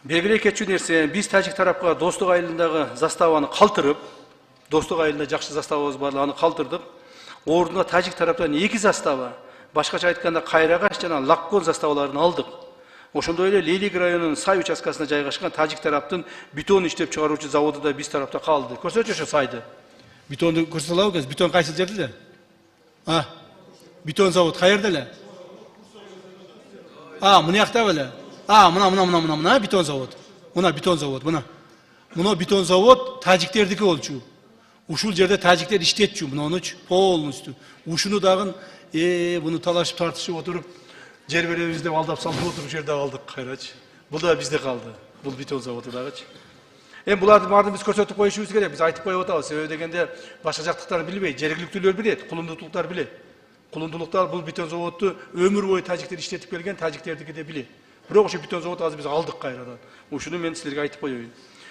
белгилей кетчү нерсе, биз тажик тарапка Достук айылындагы заставаны калтырып, Достук айылында жакшы заставабыз бар, аны калтырдык. Ордуна тажик тараптан 2 застава, башкача айтканда Кайрагаш жана Лаккон заставаларын алдык. Ошондой эле Лейлик районунун Сай участкасына жайгашкан тажик тараптын бетон иштеп чыгаруучу заводу да биз тарапта калды. Көрсөтчү ошо Сайды. Бетонду көрсөтө алабыз. Бетон кайсы жерде эле? Бетон завод каерде эле? Мына жакта беле? Мына бетон завод. Мына бетон завод, мына. Мына бетон завод тажиктердики болчу. Ушул жерде тажиктер иштетчү, мунучу полностью. Ушуну дагы буну талашып тартышып отуруп, жер беребиз деп алдап салып отуруп жерде калдык кайрачы. Бул да бизде калды. Бул бетон заводу дагычы. Булардын баарын биз көрсөтүп коюшубуз керек. Биз айтып коюп атабыз. Себеби дегенде башка жактыктар билбейт, жергиликтүүлөр билет, кулундуктар билет. Кулундулуктар бул бетон заводду өмүр бою тажиктер иштетип келген, тажиктердики де билет. Бирок ошо бетон заводу азыр биз алдык кайрадан. Ушуну мен силерге айтып коеюн.